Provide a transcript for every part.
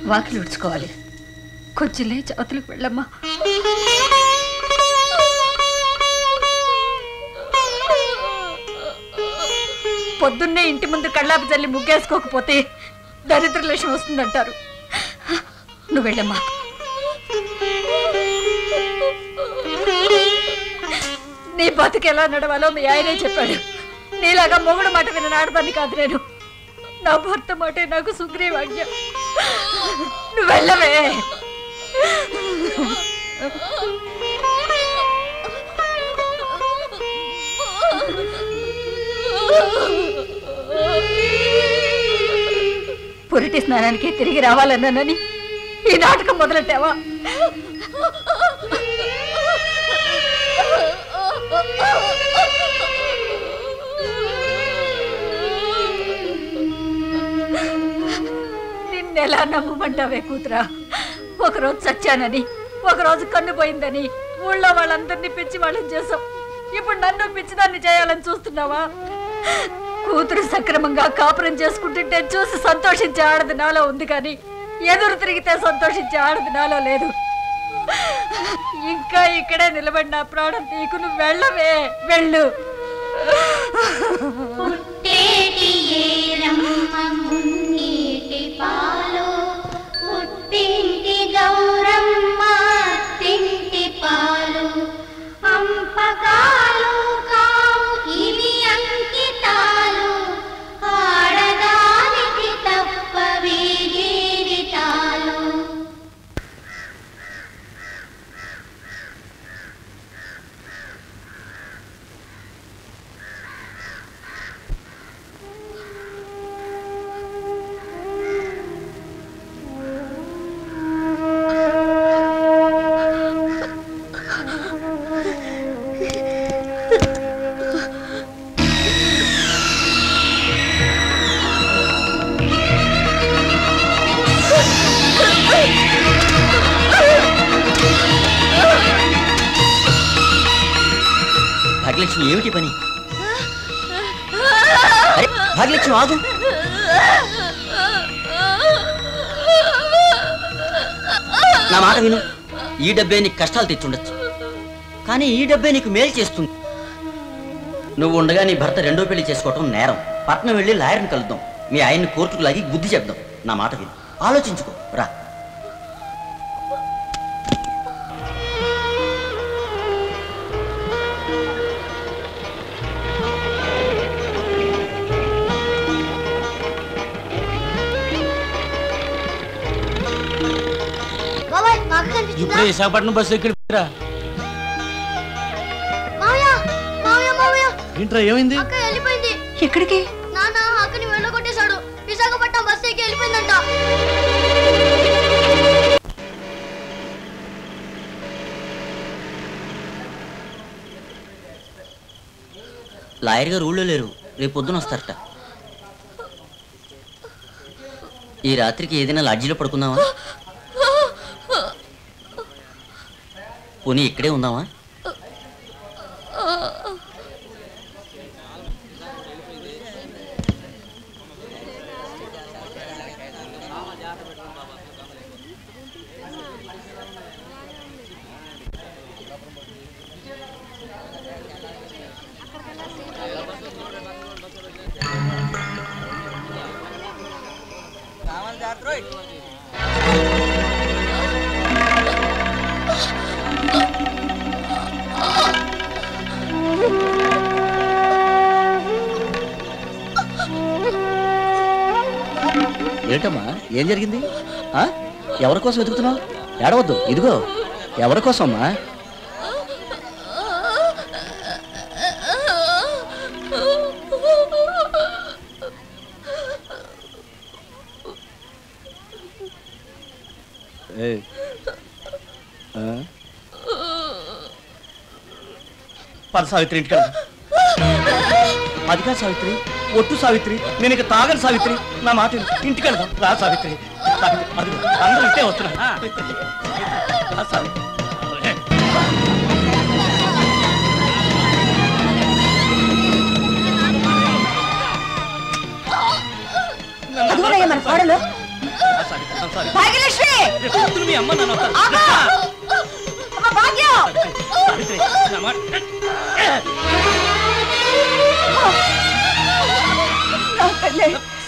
వాకిలి ఉడుచుకోవాలి. కొంచెం లేచి అవతలకు వెళ్ళమ్మా. పొద్దున్నే ఇంటి ముందు కళ్ళాపి చల్లి ముగ్గేసుకోకపోతే దరిద్ర లక్ష్యం వస్తుందంటారు. నువ్వు వెళ్ళమ్మా. నీ బతుకు ఎలా నడవాలో మీ ఆయనే చెప్పాడు. నీలాగా మొగుడు మాట విన నాడదాన్ని కాదు నేను. నా భర్త మాటే నాకు సుగ్రీవాజ్ఞ. నువ్వు వెళ్ళవే. పురిటి స్నానానికి తిరిగి రావాలన్నానని ఈ నాటకం మొదలెట్టావా? నిన్నెలా నమ్మమంటావే కూతురా? ఒకరోజు చచ్చానని, ఒకరోజు కన్ను పోయిందని ఊళ్ళో వాళ్ళందరినీ పిచ్చి వాళ్ళని చేసాం. ఇప్పుడు నన్ను పిచ్చిదాన్ని చేయాలని చూస్తున్నావా? కూతురు సక్రమంగా కాపురం చేసుకుంటుంటే చూసి సంతోషించే ఆడది నాలో ఉంది, కానీ ఎదురు తిరిగితే సంతోషించే ఆడది నాలో లేదు. ఇంకా ఇక్కడే నిలబడి నా ప్రాణం తీకు. నువ్వు వెళ్ళవే, వెళ్ళు. భాగ్యలక్ష్మి, ఏమిటి పని? భాగ్యలక్ష్మి ఆగు. నా మాట విను. ఈ డబ్బే నీకు కష్టాలు తెచ్చుండొచ్చు, కానీ ఈ డబ్బే నీకు మేలు చేస్తుంది. నువ్వు ఉండగా నీ భర్త రెండో పెళ్లి చేసుకోవటం నేరం. పట్నం వెళ్ళి లాయర్ని కలుద్దాం. మీ ఆయన్ని కోర్టుకు లాగి బుద్ధి చెప్దాం. నా మాట విను, ఆలోచించుకో. రా. ఇప్పుడే విశాఖపట్నం బస్సు ఎక్కడిరా? ఏంట్రా, ఏమైంది? ఎక్కడికి? నాన్న అక్కని వెళ్ళగొట్టేశాడు. విశాఖపట్నం బస్సు ఎక్కి వెళ్ళిపోయిందంట. లాయర్ గారు ఊళ్ళో లేరు, రేపు పొద్దున వస్తారట. ఈ రాత్రికి ఏదైనా లాడ్జీలో పడుకుందామా? పోనీ ఇక్కడే ఉందామా? ఏంటమ్మా, ఏం జరిగింది? ఎవరి కోసం వెతుకుతున్నావు? ఏడవద్దు, ఇదిగో ఎవరి కోసం అమ్మా? పద సావిత్రి, ఇంటికి అది కాదు సావిత్రి, ఒట్టు సావిత్రి, నేను ఇక తాగను సావిత్రి. నా మాట ఇంటికి వెళ్దాం. రా సావిత్రి, అది అందరూ ఇంటే వస్తున్నా. సావిత్రి, మన కోడలు భాగ్యలక్ష్మి మీ అమ్మ నాన్న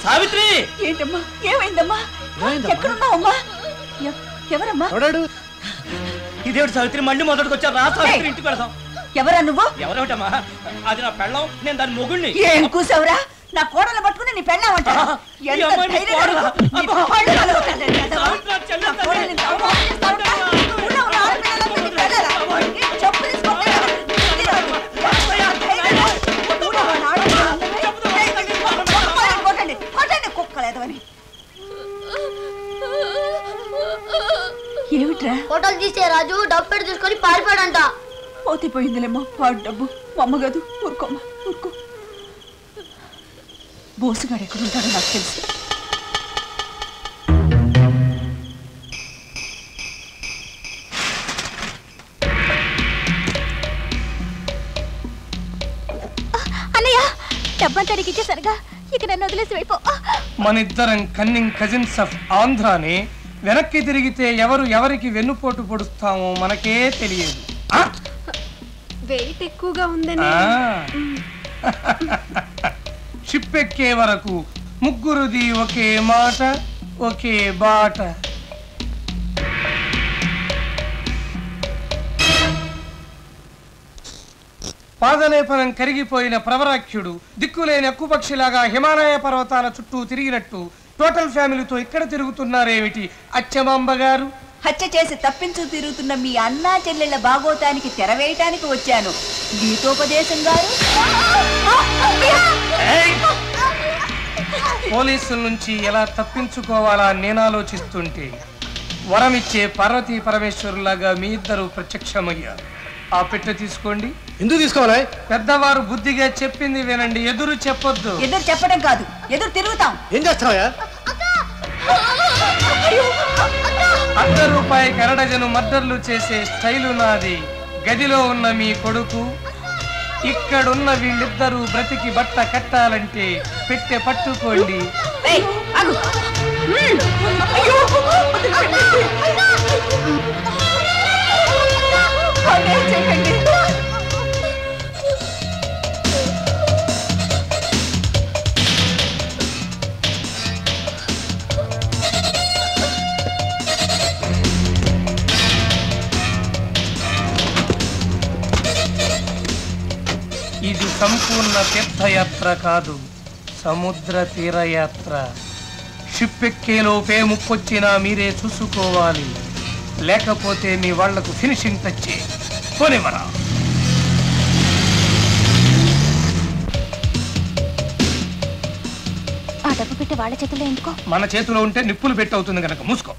సావిత్రి. ఏంటమ్మా ఏమైందమ్మా? ఎక్కడున్నావమ్మా? ఎవరమ్మా? ఇదేవిడు సావిత్రి మళ్ళీ మొదటికి వచ్చా. రా సావిత్రి, ఇంటికి వెళ్దాం. ఎవరా నువ్వు? ఎవరేమిటమ్మా? అది నా పెళ్ళం, నేను దాని మొగుణ్ణి. ఏం కూసావురా? నా కోడలు పట్టుకుని నీ పెళ్ళామంటా? కుక్కలేదని ఏమిట్రా? ఫోటోలు తీసే రాజు డబ్బు తీసుకొని పారిపోయాడంట. పోతిపోయిందిలేమ్మా వాడు డబ్బు. అమ్మ కాదు, ఊరుకోమ్మా ఊరుకో. బోసుగాడు ఎక్కడుంటాడో నాకు తెలుసు. అన్నయ్య డబ్బంతా అడిగిచ్చేసరిగా ఇక నన్ను వదిలేసి వెళ్ళిపో. మనిద్దరం కన్నింగ్ కజిన్స్ ఆఫ్ ఆంధ్రాని వెనక్కి తిరిగితే ఎవరు ఎవరికి వెన్నుపోటు పొడుస్తామో మనకే తెలియదు. వెయిట్ ఎక్కువగా ఉందని షిప్ ఎక్కే వరకు ముగ్గురుది ఒకే మాట ఒకే బాట. పాదలేపనం కరిగిపోయిన ప్రవరాఖ్యుడు దిక్కులేని అక్కుపక్షిలాగా హిమాలయ పర్వతాల చుట్టూ తిరిగినట్టు టోటల్ ఫ్యామిలీతో ఇక్కడ తిరుగుతున్నారేమిటి అచ్చమాంబ గారు? హత్య చేసి తప్పించు తిరుగుతున్న మీ అన్నా చెల్లెళ్ళ బాగోతానికి తెరవేయటానికి వచ్చాను. గీతోపదేశం గారు. పోలీసుల నుంచి ఎలా తప్పించుకోవాలా నేను ఆలోచిస్తుంటే వరమిచ్చే పార్వతీ పరమేశ్వరులాగా మీ ఇద్దరు ప్రత్యక్షమయ్యారు. ఆ పెట్టె తీసుకోండి. ఎందుకు తీసుకోవాలి? పెద్దవారు బుద్ధిగా చెప్పింది వినండి, ఎదురు చెప్పొద్దు. ఎదురు చెప్పడం కాదు, ఎదురు తిరుగుతాం. ఏం చేస్తావా? ₹1 కరడజను మర్డర్లు చేసే స్టైలు నాది. గదిలో ఉన్న మీ కొడుకు, ఇక్కడున్న వీళ్ళిద్దరూ బ్రతికి బట్ట కట్టాలంటే పెట్టె పట్టుకోండి. ఇది సంపూర్ణ తీర్థయాత్ర కాదు, సముద్ర తీరయాత్ర. షిప్ ఎక్కేలోపే ముప్పొచ్చినా మీరే చూసుకోవాలి, లేకపోతే మీ వాళ్లకు ఫినిషింగ్ టచ్ పోనివ్వరా. ఆ డబ్బు పెట్టి వాళ్ళ చేతిలో ఎందుకో? మన చేతిలో ఉంటే నిప్పులు పెట్టవుతుంది కనుక మూసుకో.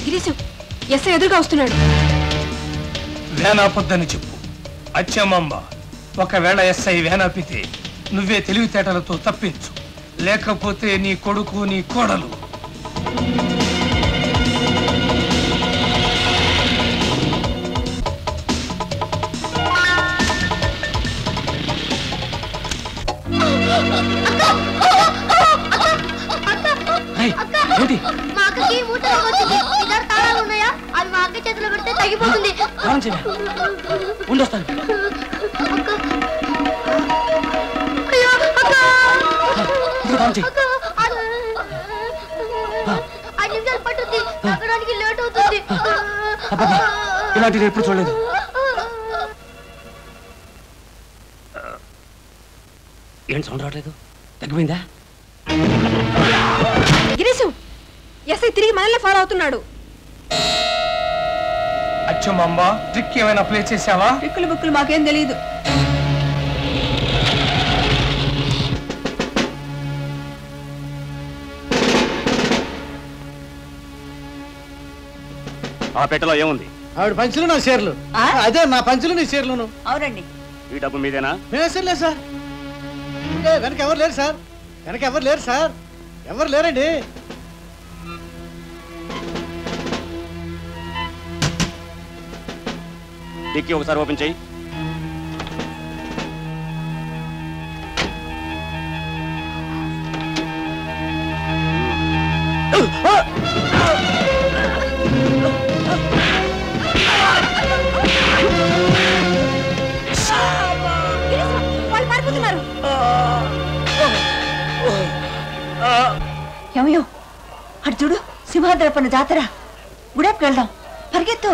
గిరీశు ఎస్ఐ ఎదురుగా వస్తున్నాడు. వేనాపొద్దని చెప్పు అచ్చమాంబ. ఒకవేళ ఎస్ఐ వేనాపితే నువ్వే తెలివితేటలతో తప్పించు, లేకపోతే నీ కొడుకు నీ కోడలు. మా అక్కకి మూటలో వచ్చింది. ఇద్దరు తాళాలు ఉన్నాయా? అవి మా అక్క చేతిలో పెడితే తగ్గిపోతుంది. ఉండొస్తాను. అయ్యో, అక్క! 5 నిమిషాలు పట్టుద్ది. తగ్గడానికి లేట్ అవుతుంది. ఇలాంటిది ఎప్పుడు చూడలేదు. ఏం సౌండ్ రావట్లేదు? తగ్గిపోయిందా? గిరీశు ఎస్ఐ తిరిగి మనల్ని ఫాలో అవుతున్నాడు. అచ్చమాంబ, ట్రిక్ ఏమైనా ప్లే చేసావా? ట్రిక్కులు బుక్కులు మాకేం తెలియదు. ఆ పెట్టెలో ఏముంది? ఆవిడ పంచులు నా షేర్లు. అదే నా పంచులు నీ షేర్లును. అవునండి. ఈ డబ్బు మీదేనా? లేదు సార్. వెనక ఎవరు లేరు సార్. వెనక ఎవరు లేరు సార్. ఎవరు లేరండి. డిక్కీ ఒకసారి ఓపెన్ చేయి. వాళ్ళు పారిపోతున్నారు. ఏమయ్యో అటు చూడు, సింహాద్రపన్న జాతర. గుడెప్కి వెళ్దాం, పరిగెత్తు.